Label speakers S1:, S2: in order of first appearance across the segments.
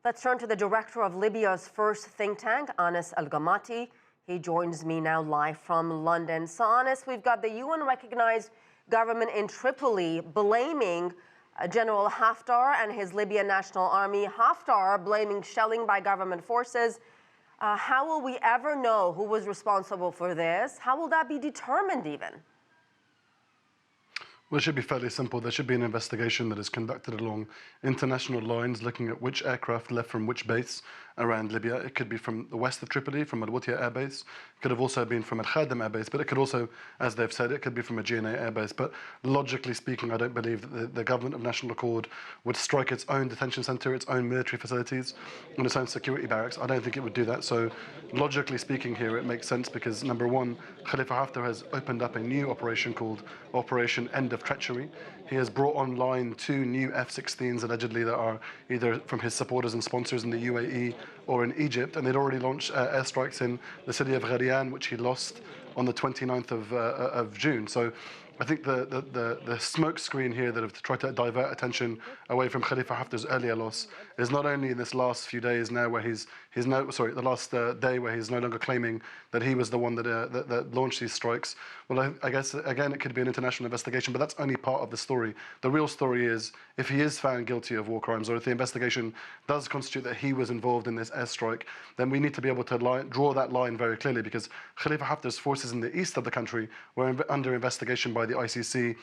S1: Let's turn to the director of Libya's first think tank, Anas El-Gomati. He joins me now live from London. So, Anas, we've got the UN-recognized government in Tripoli blaming General Haftar and his Libyan National Army. Haftar blaming shelling by government forces. How will we ever know who was responsible for this? How will that be determined even?
S2: Well, it should be fairly simple. There should be an investigation that is conducted along international lines, looking at which aircraft left from which base around Libya. It could be from the west of Tripoli, from Al-Wutia Air Base. It could have also been from Al-Khadim Air Base, but it could also, as they've said, it could be from a GNA Air Base. But logically speaking, I don't believe that the government of national accord would strike its own detention center, its own military facilities, and its own security barracks. I don't think it would do that. So logically speaking here, it makes sense because, number one, Khalifa Haftar has opened up a new operation called Operation End of Treachery. He has brought online 2 new F-16s allegedly that are either from his supporters and sponsors in the UAE or in Egypt, and they'd already launched airstrikes in the city of Gharian, which he lost on the 29th of June. So I think the smoke screen here that have tried to divert attention away from Khalifa Haftar's earlier loss is not only in this last few days now where the last day where he's no longer claiming that he was the one that launched these strikes. Well, I guess, again, it could be an international investigation, but that's only part of the story. The real story is, if he is found guilty of war crimes, or if the investigation does constitute that he was involved in this airstrike, then we need to be able to draw that line very clearly, because Khalifa Haftar's forces in the east of the country were under investigation by the ICC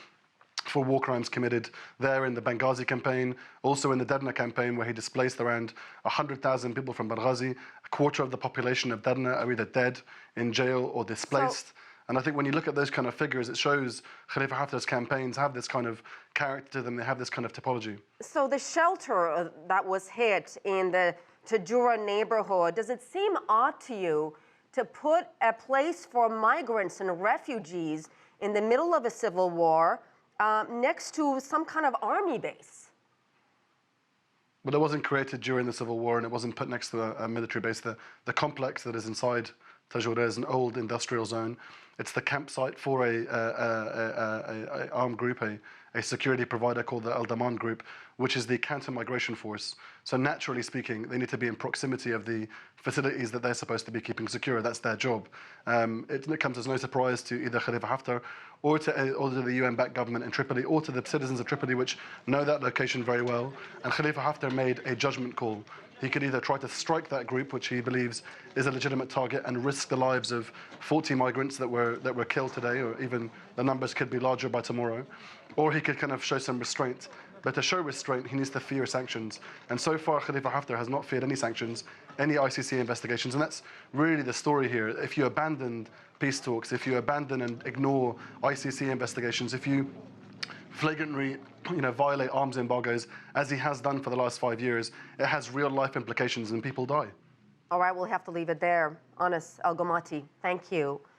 S2: for war crimes committed there in the Benghazi campaign, also in the Derna campaign, where he displaced around 100,000 people from Benghazi. A quarter of the population of Derna are either dead, in jail, or displaced. And I think when you look at those kind of figures, it shows Khalifa Haftar's campaigns have this kind of character to them, they have this kind of typology.
S1: So the shelter that was hit in the Tajura neighborhood, does it seem odd to you to put a place for migrants and refugees in the middle of a civil war next to some kind of army base?
S2: But it wasn't created during the civil war, and it wasn't put next to a military base. The complex that is inside Tajura is an old industrial zone. It's the campsite for a armed group, a security provider called the El-Daman Group, which is the counter-migration force. So naturally speaking, they need to be in proximity of the facilities that they're supposed to be keeping secure. That's their job. It comes as no surprise to either Khalifa Haftar or to the UN-backed government in Tripoli, or to the citizens of Tripoli, which know that location very well. And Khalifa Haftar made a judgment call. He could either try to strike that group, which he believes is a legitimate target, and risk the lives of 40 migrants that were killed today, or even the numbers could be larger by tomorrow, or he could kind of show some restraint. But to show restraint, he needs to fear sanctions. And so far, Khalifa Haftar has not feared any sanctions, any ICC investigations. And that's really the story here. If you abandon peace talks, if you abandon and ignore ICC investigations, if you flagrantly violate arms embargoes, as he has done for the last 5 years, it has real life implications and people die.
S1: All right, we'll have to leave it there. Anas El-Gomati, thank you.